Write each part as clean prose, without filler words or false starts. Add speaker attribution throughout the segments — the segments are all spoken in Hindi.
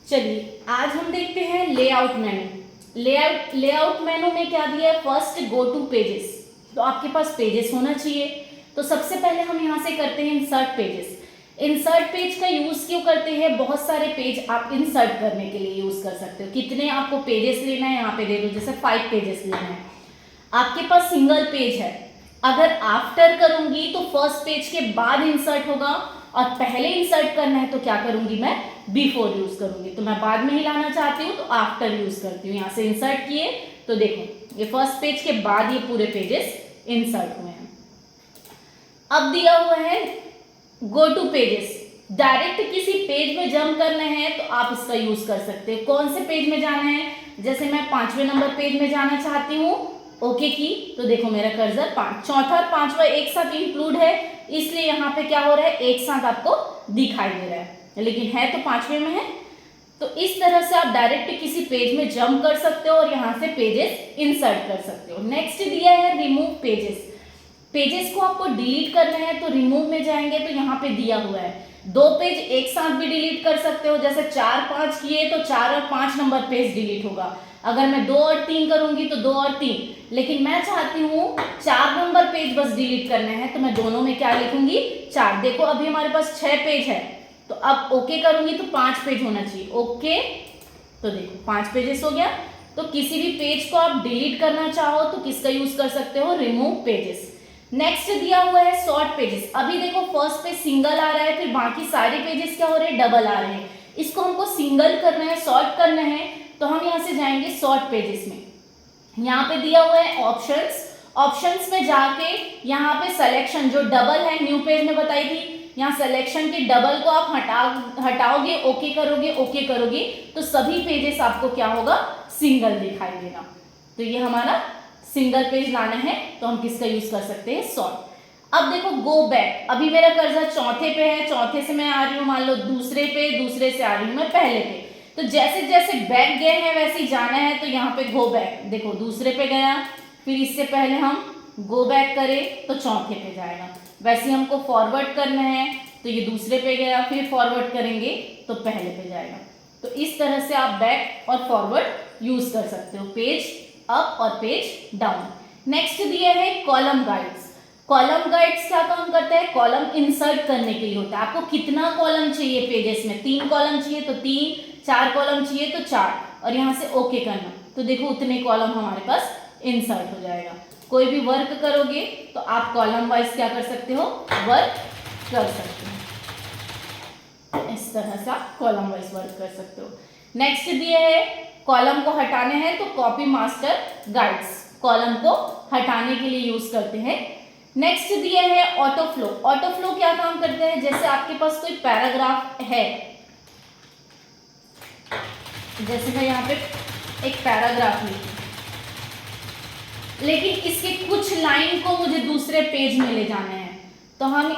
Speaker 1: चलिए आज हम देखते हैं लेआउट मेनू। लेआउट मेनू में क्या दिया है, फर्स्ट गो टू पेजेस। तो आपके पास पेजेस होना चाहिए। तो सबसे पहले हम यहाँ से करते हैं इंसर्ट पेजेस। इंसर्ट पेज का यूज क्यों करते हैं, बहुत सारे पेज आप इंसर्ट करने के लिए यूज कर सकते हो। कितने आपको पेजेस लेना है, यहाँ पे दे दो, जैसे 5 पेजेस लेना है। आपके पास सिंगल पेज है, अगर आफ्टर करूंगी तो फर्स्ट पेज के बाद इंसर्ट होगा, और पहले इंसर्ट करना है तो क्या करूंगी, मैं बिफोर यूज करूंगी। तो मैं बाद में ही लाना चाहती हूँ तो आफ्टर यूज करती हूँ। यहाँ से इंसर्ट किए तो देखो ये फर्स्ट पेज के बाद ये पूरे पेजेस इंसर्ट हुए हैं। अब दिया हुआ है गो टू पेजेस। डायरेक्ट किसी पेज में जंप करना है तो आप इसका यूज कर सकते हो। कौन से पेज में जाना है, जैसे मैं 5वें नंबर पेज में जाना चाहती हूँ, ओके की, तो देखो मेरा कर्सर चौथा और 5वां एक साथ इंक्लूड है, इसलिए यहाँ पे क्या हो रहा है, एक साथ आपको दिखाई दे रहा है, लेकिन है तो 5वें में है। तो इस तरह से आप डायरेक्ट किसी पेज में जंप कर सकते हो और यहाँ से पेजेस इंसर्ट कर सकते हो। नेक्स्ट दिया है रिमूव पेजेस। पेजेस को आपको डिलीट करना है तो रिमूव में जाएंगे तो यहाँ पे दिया हुआ है 2 पेज एक साथ भी डिलीट कर सकते हो। जैसे 4-5 किए तो 4 और 5 नंबर पेज डिलीट होगा। अगर मैं 2 और 3 करूंगी तो 2 और 3, लेकिन मैं चाहती हूँ 4 नंबर पेज बस डिलीट करना है, तो मैं दोनों में क्या लिखूंगी, 4। देखो अभी हमारे पास 6 पेज है, तो अब ओके करूंगी तो 5 पेज होना चाहिए, ओके, तो देखो 5 पेजेस हो गया। तो किसी भी पेज को आप डिलीट करना चाहो तो किसका यूज कर सकते हो, रिमूव पेजेस। नेक्स्ट दिया हुआ है सॉर्ट पेजेस। अभी देखो फर्स्ट पेज सिंगल आ रहा है, फिर बाकी सारे पेजेस क्या हो रहे हैं, डबल आ रहे हैं। इसको हमको सिंगल करना है, सॉर्ट करना है, तो हम यहाँ से जाएंगे सॉर्ट पेजेस में। यहाँ पे दिया हुआ है ऑप्शंस। ऑप्शंस में जाके यहाँ पे सिलेक्शन जो डबल है, न्यू पेज में बताई थी, यहाँ सिलेक्शन के डबल को आप हटाओगे, ओके करोगे तो सभी पेजेस आपको क्या होगा, सिंगल दिखाई देगा। तो ये हमारा सिंगल पेज लाना है तो हम किसका यूज कर सकते हैं, सॉर्ट। अब देखो गो बैक। अभी मेरा कर्सर चौथे पे है, चौथे से मैं आ रही हूँ मान लो दूसरे पे, दूसरे से आ रही हूँ मैं पहले पे। तो जैसे जैसे बैक गए हैं वैसे ही जाना है, तो यहाँ पे गो बैक, देखो दूसरे पे गया, फिर इससे पहले हम गो बैक करें तो चौथे पे जाएगा। वैसे हमको फॉरवर्ड करना है तो ये दूसरे पे गया, फिर फॉरवर्ड करेंगे तो पहले पे जाएगा। तो इस तरह से आप बैक और फॉरवर्ड यूज कर सकते हो, पेज अप और पेज डाउन। नेक्स्ट दिया है कॉलम गाइड्स। कॉलम गाइड्स क्या काम करता है, कॉलम इंसर्ट करने के लिए होता है। आपको कितना कॉलम चाहिए पेजेस में, 3 कॉलम चाहिए तो 3, 4 कॉलम चाहिए तो 4, और यहाँ से ओके करना, तो देखो उतने कॉलम हमारे पास इंसर्ट हो जाएगा। कोई भी वर्क करोगे तो आप कॉलम वाइज क्या कर सकते हो, वर्क कर सकते हो। इस तरह से आप कॉलम वाइज वर्क कर सकते हो। नेक्स्ट दिया है कॉलम को हटाने हैं तो कॉपी मास्टर गाइड्स, कॉलम को हटाने के लिए यूज करते हैं। नेक्स्ट दिया है ऑटो फ्लो। ऑटो फ्लो क्या काम करते हैं, जैसे आपके पास कोई पैराग्राफ है, जैसे मैं यहाँ पे एक पैराग्राफ लिखी, लेकिन इसके कुछ लाइन को मुझे दूसरे पेज में ले जाना है, तो हम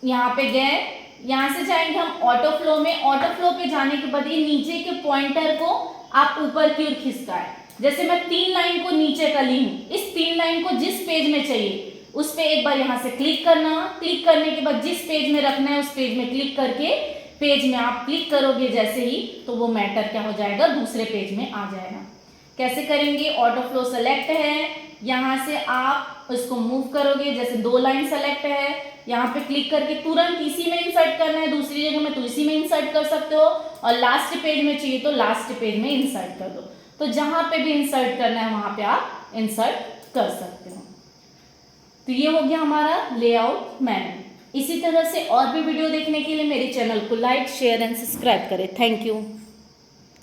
Speaker 1: यहाँ पे गए, यहाँ से जाएंगे हम ऑटो फ्लो में। ऑटो फ्लो पे जाने के बाद ये नीचे के पॉइंटर को आप ऊपर की ओर खिसका है। जैसे मैं 3 लाइन को नीचे का ली हूँ, इस 3 लाइन को जिस पेज में चाहिए उस पे एक बार यहाँ से क्लिक करना, क्लिक करने के बाद जिस पेज में रखना है उस पेज में क्लिक करके पेज में आप क्लिक करोगे जैसे ही, तो वो मैटर क्या हो जाएगा, दूसरे पेज में आ जाएगा। कैसे करेंगे, ऑटो फ्लो सेलेक्ट है, यहाँ से आप उसको मूव करोगे, जैसे 2 लाइन सेलेक्ट है, यहाँ पे क्लिक करके तुरंत इसी में इंसर्ट करना है, दूसरी जगह में तो इसी में इंसर्ट कर सकते हो, और लास्ट पेज में चाहिए तो लास्ट पेज में इंसर्ट कर दो। तो जहां पे भी इंसर्ट करना है वहां पे आप इंसर्ट कर सकते हो। तो ये हो गया हमारा लेआउट मेनू। इसी तरह से और भी वीडियो देखने के लिए मेरे चैनल को लाइक, शेयर एंड सब्सक्राइब करें। Thank you.